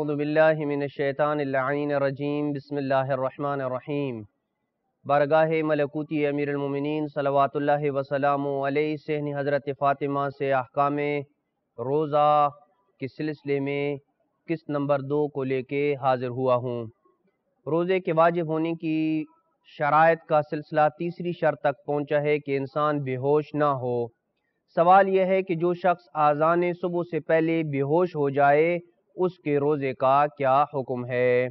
اعوذ باللہ من الشیطان اللعین الرجیم بسم اللہ الرحمن الرحیم۔ بارگاہ ملکوتی امیر المومنین صلوات اللہ وسلام علیہ سے حضرت فاطمہ سے احکام روزہ کے سلسلے میں قسط نمبر 2 کو لے کے حاضر ہوا ہوں۔ روزے کے واجب ہونے کی شرائط کا سلسلہ تیسری شرط تک پہنچا ہے کہ انسان بے ہوش نہ ہو۔ سوال یہ ہے کہ جو شخص اذان صبح سے پہلے بے ہوش ہو جائے اس کے روزے کا کیا حکم ہے؟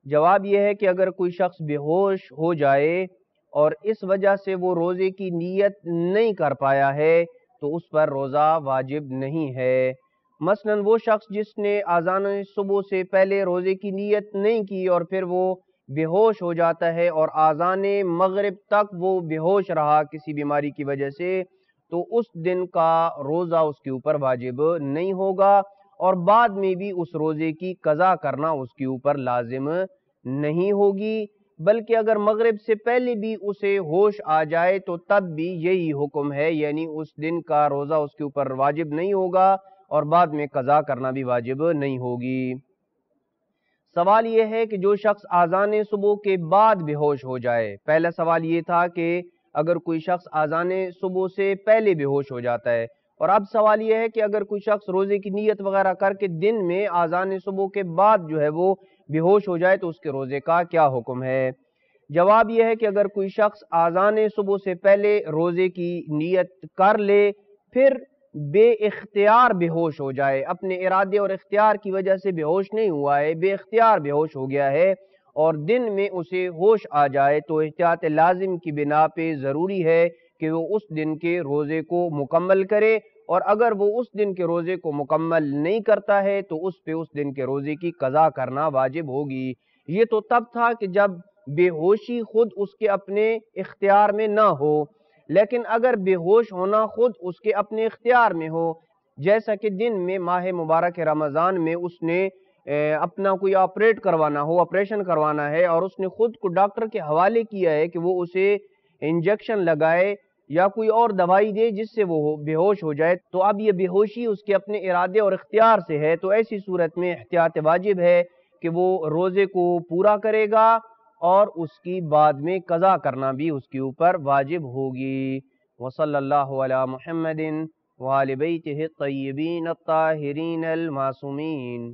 جواب یہ ہے کہ اگر کوئی شخص بے ہوش ہو جائے اور اس وجہ سے وہ روزے کی نیت نہیں کر پایا ہے تو اس پر روزہ واجب نہیں ہے۔ مثلا وہ شخص جس نے اذان صبح سے پہلے روزے کی نیت نہیں کی اور پھر وہ بے ہوش ہو جاتا ہے اور اذان مغرب تک وہ بے ہوش رہا کسی بیماری کی وجہ سے، تو اس دن کا روزہ اس کے اوپر واجب نہیں ہوگا اور بعد میں بھی اس روزے کی قضا کرنا اس کے اوپر لازم نہیں ہوگی، بلکہ اگر مغرب سے پہلے بھی اسے ہوش آ جائے تو تب بھی یہی حکم ہے، یعنی اس دن کا روزہ اس کے اوپر واجب نہیں ہوگا اور بعد میں قضا کرنا بھی واجب نہیں ہوگی۔ سوال یہ ہے کہ جو شخص اذان صبح کے بعد بے ہوش ہو جائے، پہلا سوال یہ تھا کہ اگر کوئی شخص اذان صبح سے پہلے بے ہوش ہو جاتا ہے، اور اب سوال یہ ہے کہ اگر کوئی شخص روزے کی نیت وغیرہ کر کے دن میں اذان صبح کے بعد جو ہے وہ بے ہوش ہو جائے تو اس کے روزے کا کیا حکم ہے؟ جواب یہ ہے کہ اگر کوئی شخص اذان صبح سے پہلے روزے کی نیت کر لے پھر بے اختیار بے ہوش ہو جائے، اپنے ارادے اور اختیار کی وجہ سے بے ہوش نہیں ہوا ہے، بے اختیار بے ہوش ہو گیا ہے اور دن میں اسے ہوش آ جائے تو احتیاط لازم کی بنا پہ ضروری ہے کہ وہ اس دن کے روزے کو مکمل کرے، اور اگر وہ اس دن کے روزے کو مکمل نہیں کرتا ہے تو اس پہ اس دن کے روزے کی قضا کرنا واجب ہوگی۔ یہ تو تب تھا کہ جب بے ہوشی خود اس کے اپنے اختیار میں نہ ہو، لیکن اگر بے ہوش ہونا خود اس کے اپنے اختیار میں ہو، جیسا کہ دن میں ماہ مبارک رمضان میں اس نے اپنا کوئی آپریشن کروانا ہے اور اس نے خود کو ڈاکٹر کے حوالے کیا ہے کہ وہ اسے انجیکشن لگائے یا کوئی اور دوائی دے جس سے وہ بے ہوش ہو جائے، تو اب یہ بے ہوشی اس کے اپنے ارادے اور اختیار سے ہے، تو ایسی صورت میں احتیاط واجب ہے کہ وہ روزے کو پورا کرے گا اور اس کی بعد میں قضا کرنا بھی اس کے اوپر واجب ہوگی۔ وصلی اللہ علی محمد وآل بیتہ الطیبین الطاہرین المعصومین۔